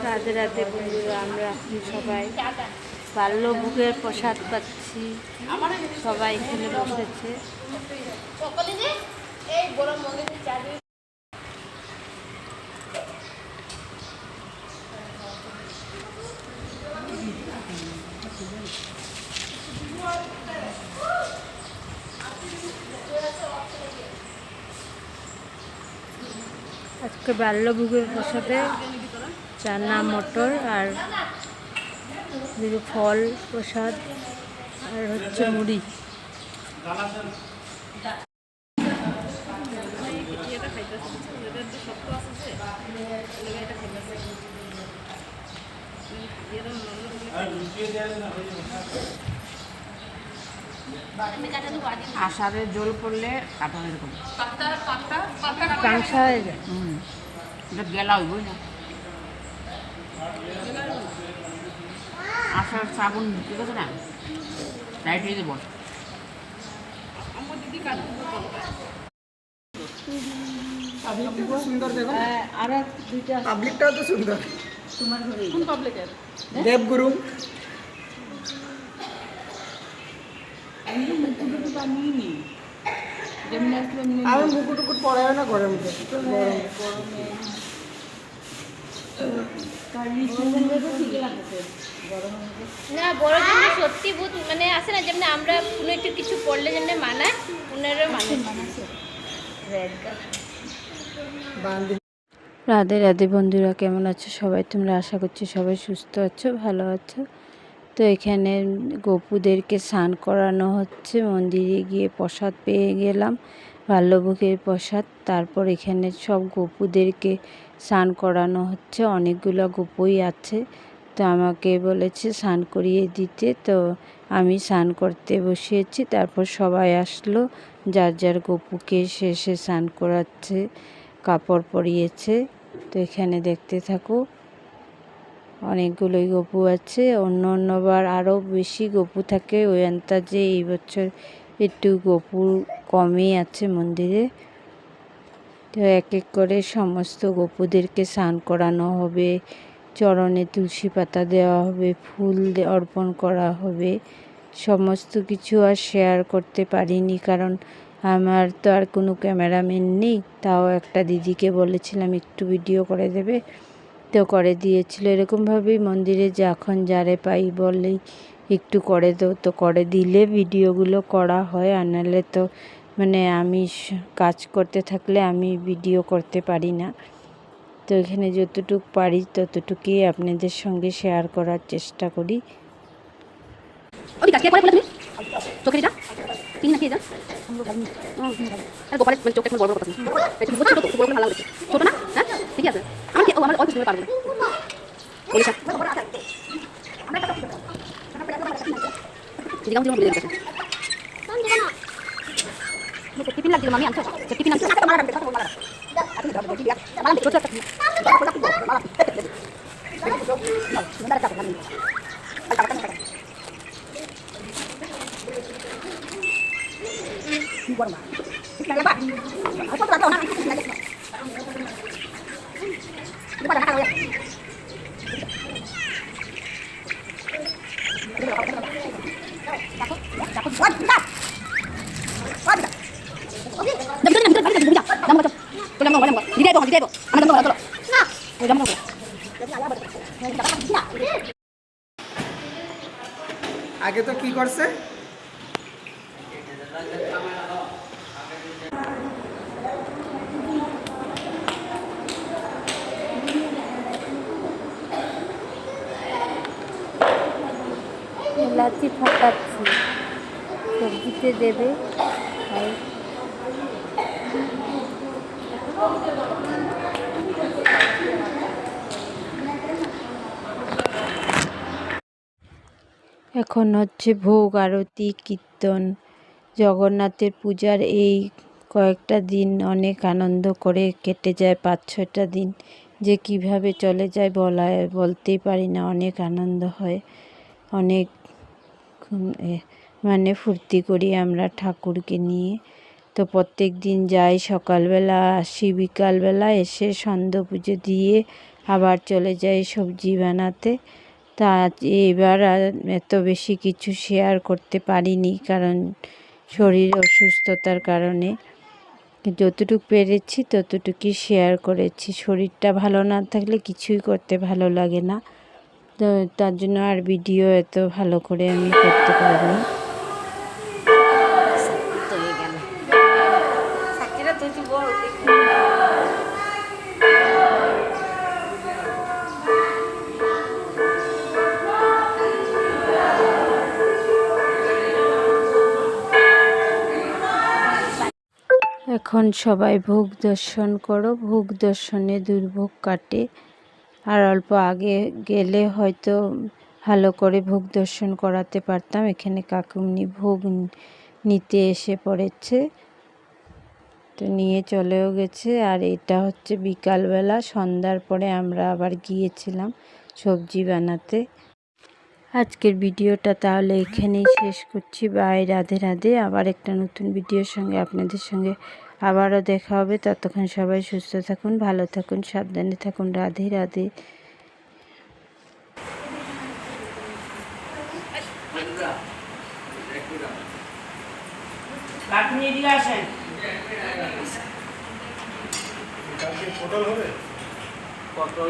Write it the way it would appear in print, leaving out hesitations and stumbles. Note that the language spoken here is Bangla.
রাধে রাধে বন্ধুরা, আমরা এখন সবাই বাল্যভোগের প্রসাদ পাচ্ছি। সবাই এখানে বসেছে। আজকে বাল্যভোগের প্রসাদে চানা মটর আর ফল প্রসাদ আর হচ্ছে মুড়ি। আষাঢ়ে জল পড়লে কাটা এরকম কাঁচা হয়ে যায়। এটা গেলা হইব না। আষাঢ় শ্রাবণ ঠিক আছে না, রাইট হয়ে যাবো। সুন্দর দেখো, আর দুইটা পাবলিকটাও তো সুন্দর। তোমার ঘরে কোন পাবলিকের? দেবগুরু আমি মুকুট টুকুট পড়ায় না ঘরের মধ্যে না বড় জন্য সত্যি বহুত মানে আছে না, যেমন আমরা কোনো একটু কিছু পড়লে যেমন মানায় ওনারও মানে বান্ধি। রাধে রাধে বন্ধুরা, কেমন আছো সবাই? তোমরা আশা করছি সবাই সুস্থ আছো, ভালো আছো। তো এখানে গোপুদেরকে স্নান করানো হচ্ছে। মন্দিরে গিয়ে প্রসাদ পেয়ে গেলাম, বাল্যভোগের প্রসাদ। তারপর এখানে সব গোপুদেরকে স্নান করানো হচ্ছে। অনেকগুলো গোপুই আছে, তো আমাকে বলেছে স্নান করিয়ে দিতে, তো আমি স্নান করতে বসিয়েছি। তারপর সবাই আসলো, যার যার গোপুকে শেষে স্নান করাচ্ছে, কাপড় পরিয়েছে। তো এখানে দেখতে থাকো, অনেকগুলোই গপু আছে। অন্য অন্যবার আরও বেশি গপু থাকে ওই আন্দাজে, এই বছর একটু গপু কমই আছে মন্দিরে। তো এক এক করে সমস্ত গপুদেরকে স্নান করানো হবে, চরণে তুলসী পাতা দেওয়া হবে, ফুল অর্পণ করা হবে। সমস্ত কিছু আর শেয়ার করতে পারিনি, কারণ আমার তো আর কোনো ক্যামেরাম্যান নেই। তাও একটা দিদিকে বলেছিলাম একটু ভিডিও করে দেবে, তো করে দিয়েছিল। এরকমভাবেই মন্দিরে যখন যারে পাই বললেই একটু করে দাও, তো করে দিলে ভিডিওগুলো করা হয়। আর নাহলে তো মানে আমি কাজ করতে থাকলে আমি ভিডিও করতে পারি না। তো এখানে যতটুকু পারি ততটুকুই আপনাদের সঙ্গে শেয়ার করার চেষ্টা করি। আগে তো কি করছে, লাচি ফাটাচ্ছি, সবজিতে দেবে। আর এখন হচ্ছে ভোগ আরতি, কীর্তন। জগন্নাথের পূজার এই কয়েকটা দিন অনেক আনন্দ করে কেটে যায়, 5-6টা দিন যে কিভাবে চলে যায় বলতেই পারি না। অনেক আনন্দ হয়, অনেক মানে ফুর্তি করি আমরা ঠাকুরকে নিয়ে। তো তো প্রত্যেক দিন যাই, সকালবেলা আসি, বিকালবেলা এসে সন্ধ্যা পুজো দিয়ে আবার চলে যাই সবজি বানাতে। তা এবার আর এত বেশি কিছু শেয়ার করতে পারিনি, কারণ শরীর অসুস্থতার কারণে। যতটুকু পেরেছি ততটুকুই শেয়ার করেছি। শরীরটা ভালো না থাকলে কিছুই করতে ভালো লাগে না, তো তার জন্য আর ভিডিও এত ভালো করে আমি করতে পারবো না। এখন সবাই ভোগ দর্শন করো, ভোগ দর্শনে দুর্ভোগ কাটে। আর অল্প আগে গেলে হয়তো ভালো করে ভোগ দর্শন করাতে পারতাম। এখানে কাকুমনি ভোগ নিতে এসে পড়েছে, তো নিয়ে চলেও গেছে। আর এটা হচ্ছে বিকালবেলা, সন্ধ্যার পরে আমরা আবার গিয়েছিলাম সবজি বানাতে। আজকের ভিডিওটা তাহলে এখানেই শেষ করছি। বাই, রাধে রাধে। আবার একটা নতুন ভিডিওর সঙ্গে আপনাদের সঙ্গে আবারও দেখা হবে। ততক্ষণ সবাই সুস্থ থাকুন, ভালো থাকুন, সাবধানে থাকুন। রাধে রাধে। আপনি এদিকে আসেন। পটল হবে? পটল